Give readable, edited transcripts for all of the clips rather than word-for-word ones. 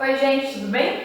Oi, gente, tudo bem?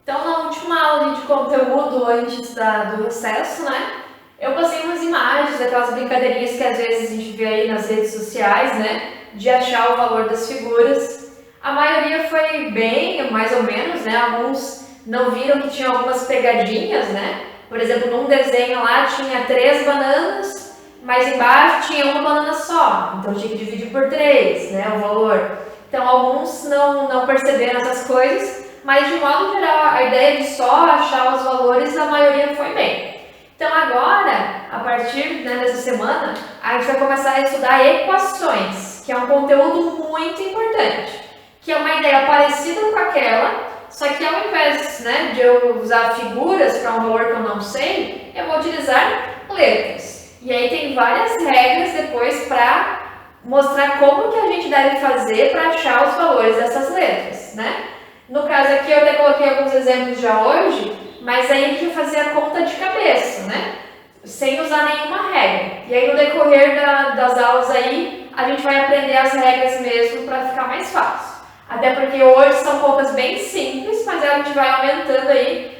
Então, na última aula de conteúdo antes do recesso, né? Eu passei umas imagens, aquelas brincadeirinhas que às vezes a gente vê aí nas redes sociais, né? De achar o valor das figuras. A maioria foi bem, mais ou menos, né? Alguns não viram que tinha algumas pegadinhas, né? Por exemplo, num desenho lá tinha 3 bananas, mas embaixo tinha uma banana só. Então tinha que dividir por 3, né? O valor. Então alguns não perceberam essas coisas, mas de modo geral a ideia de só achar os valores, a maioria foi bem. Então agora, a partir dessa semana, a gente vai começar a estudar equações, que é um conteúdo muito importante, que é uma ideia parecida com aquela, só que ao invés de eu usar figuras para um valor que eu não sei, eu vou utilizar letras. E aí tem várias regras depois para mostrar como que a gente deve fazer para achar os valores dessas letras, né? No caso aqui eu até coloquei alguns exemplos já hoje, mas aí a gente vai fazer a conta de cabeça, né? Sem usar nenhuma regra. E aí no decorrer das aulas aí, a gente vai aprender as regras mesmo para ficar mais fácil. Até porque hoje são contas bem simples, mas a gente vai aumentando aí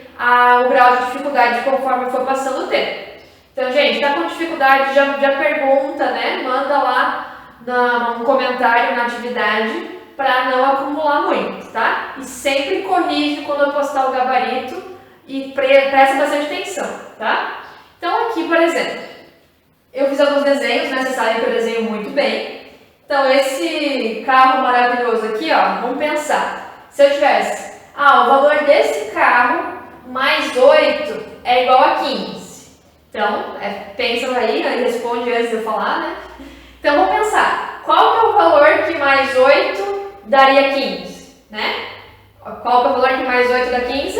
o grau de dificuldade conforme for passando o tempo. Então, gente, tá com dificuldade, já pergunta, né? Manda lá um comentário na atividade para não acumular muito, tá? E sempre corrige quando eu postar o gabarito e presta bastante atenção, tá? Então aqui, por exemplo, eu fiz alguns desenhos, né? Vocês sabem que eu desenho muito bem. Então esse carro maravilhoso aqui, ó, vamos pensar. Se eu tivesse, o valor desse carro mais 8 é igual a 15. Então, pensa aí, responde antes de eu falar, né? Então, vamos pensar, qual que é o valor que mais 8 daria 15, né? Qual que é o valor que mais 8 dá 15?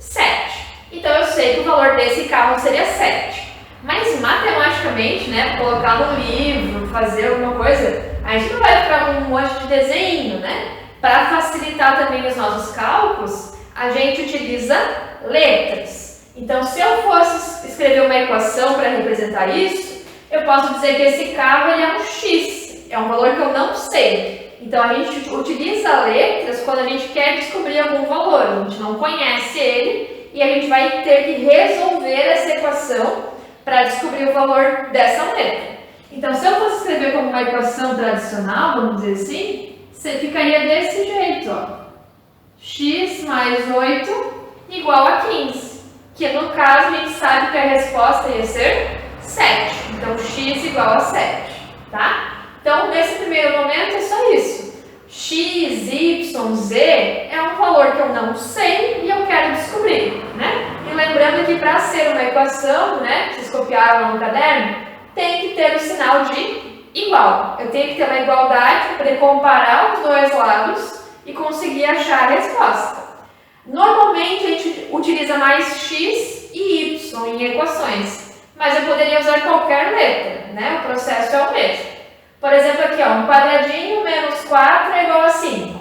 7. Então, eu sei que o valor desse carro seria 7. Mas, matematicamente, né, colocar no livro, fazer alguma coisa, a gente não vai ficar com um monte de desenho, né? Para facilitar também os nossos cálculos, a gente utiliza letras. Então, se eu fosse escrever uma equação para representar isso, eu posso dizer que esse carro ele é um X, é um valor que eu não sei. Então, a gente utiliza letras quando a gente quer descobrir algum valor, a gente não conhece ele e a gente vai ter que resolver essa equação para descobrir o valor dessa letra. Então, se eu fosse escrever como uma equação tradicional, vamos dizer assim, você ficaria desse jeito, ó. X mais 8 igual a 15, que no caso a gente sabe que a resposta ia ser 7. Então, x igual a 7, tá? Então, nesse primeiro momento é só isso. X, y, z é um valor que eu não sei e eu quero descobrir, né? E lembrando que para ser uma equação, né, que vocês copiaram no caderno, tem que ter o sinal de igual. Eu tenho que ter uma igualdade para poder comparar os dois lados e conseguir achar a resposta. Normalmente, a gente utiliza mais x e y em equações, mas eu poderia usar qualquer letra, né? O processo é o mesmo. Por exemplo, aqui, ó, um quadradinho menos 4 é igual a 5.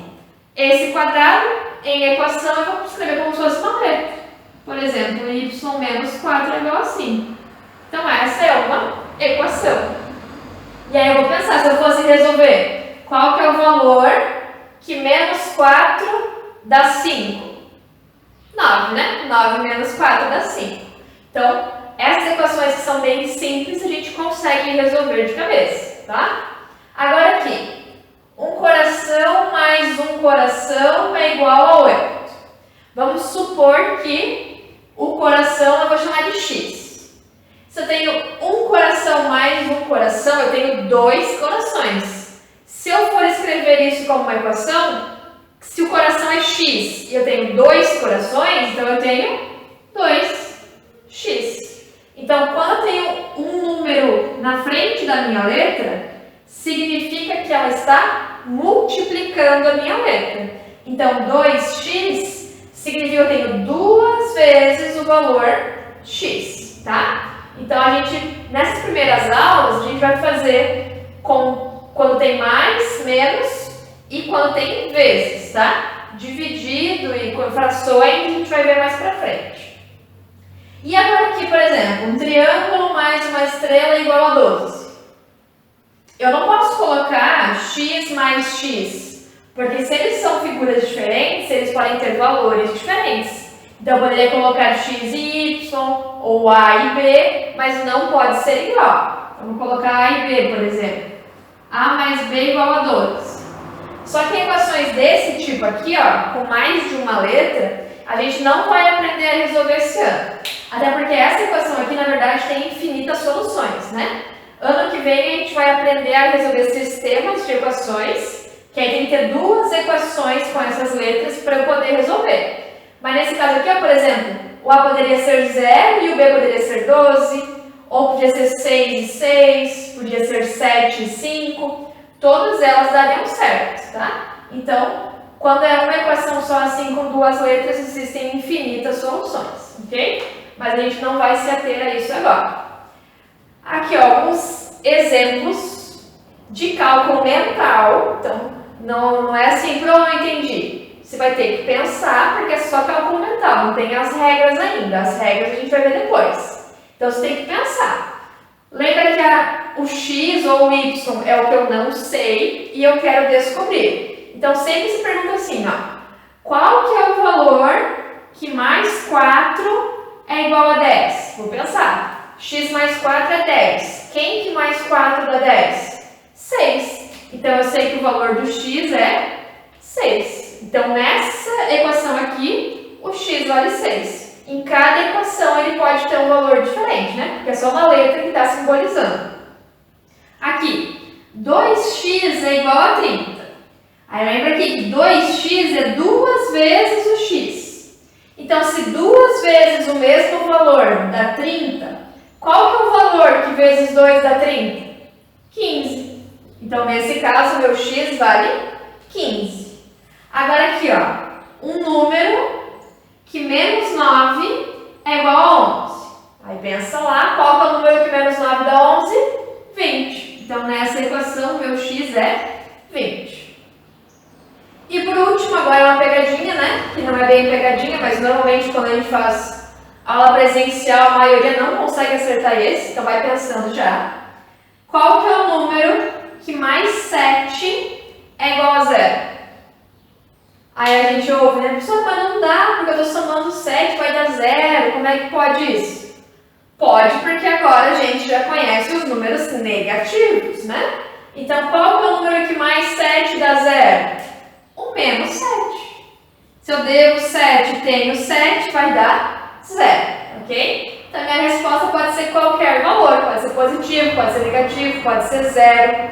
Esse quadrado, em equação, eu vou escrever como se fosse uma letra. Por exemplo, y menos 4 é igual a 5. Então, essa é uma equação. E aí, eu vou pensar, se eu fosse resolver, qual que é o valor que menos 4 dá 5? 9, né? 9 menos 4 dá 5. Então, essas equações que são bem simples, a gente consegue resolver de cabeça, tá? Agora aqui, um coração mais um coração é igual a 8. Vamos supor que o coração eu vou chamar de x. Se eu tenho um coração mais um coração, eu tenho 2 corações. Se eu for escrever isso como uma equação, se o coração é x e eu tenho 2 corações, então eu tenho 2x. Então, quando eu tenho um número na frente da minha letra, significa que ela está multiplicando a minha letra. Então, 2x significa que eu tenho 2 vezes o valor x, tá? Então, nessas primeiras aulas, a gente vai fazer quando tem mais, menos e quando tem vezes, tá? Dividido e com frações, a gente vai ver mais pra frente. E agora aqui, por exemplo, um triângulo mais uma estrela igual a 12. Eu não posso colocar x mais x, porque se eles são figuras diferentes, eles podem podem ter valores diferentes. Então, eu poderia colocar x e y, ou a e b, mas não pode ser igual. Então, vou colocar a e b, por exemplo. A mais b igual a 2. Só que equações desse tipo aqui, ó, com mais de uma letra, a gente não vai aprender a resolver esse ano. Até porque essa equação aqui, na verdade, tem infinitas soluções, né? Ano que vem a gente vai aprender a resolver sistemas de equações, que aí tem que ter duas equações com essas letras para eu poder resolver. Mas nesse caso aqui, ó, por exemplo, o A poderia ser 0 e o B poderia ser 12, ou podia ser 6 e 6, podia ser 7 e 5, todas elas dariam certo, tá? Então, quando é uma equação só assim com duas letras, existem infinitas soluções, ok? Mas a gente não vai se ater a isso agora. Aqui, ó, alguns exemplos de cálculo mental. Então, não é assim, pronto, não entendi. Você vai ter que pensar, porque é só cálculo mental, não tem as regras ainda. As regras a gente vai ver depois. Então, você tem que pensar. Lembra que o x ou o y é o que eu não sei e eu quero descobrir. Então, sempre se pergunta assim, ó. Qual que é o valor que mais 4 é igual a 10? Vou pensar. X mais 4 é 10. Quem que mais 4 dá 10? 6. Então, eu sei que o valor do x é 6. Então, nessa equação aqui, o x vale 6. Em cada equação, ele pode ter um valor diferente, né? Porque é só uma letra que está simbolizando. Aqui, 2x é igual a 30. Aí, lembra que 2x é 2 vezes o x. Então, se 2 vezes o mesmo valor dá 30, qual que é o valor que vezes 2 dá 30? 15. Então, nesse caso, meu x vale 15. Agora aqui, ó, um número que menos 9 é igual a 11. Aí pensa lá, qual que é o número que menos 9 dá 11? 20. Então, nessa equação, meu x é 20. E por último, agora é uma pegadinha, né? Que não é bem pegadinha, mas normalmente quando a gente faz aula presencial, a maioria não consegue acertar esse, então vai pensando já. Qual que é o número que mais 7 é igual a 0? Aí a gente ouve, né? Professor, mas não dá, porque eu estou somando 7, vai dar 0. Como é que pode isso? Pode, porque agora a gente já conhece os números negativos, né? Então, qual que é o número que mais 7 dá 0? O menos 7. Se eu devo 7 e tenho 7, vai dar 0, ok? Então, a minha resposta pode ser qualquer valor. Pode ser positivo, pode ser negativo, pode ser 0.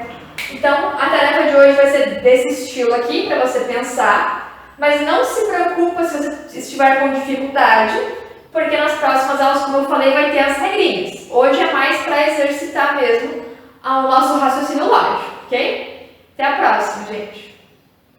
Então, a tarefa de hoje vai ser desse estilo aqui, para você pensar. Mas não se preocupa se você estiver com dificuldade, porque nas próximas aulas, como eu falei, vai ter as regrinhas. Hoje é mais para exercitar mesmo o nosso raciocínio lógico, ok? Até a próxima, gente!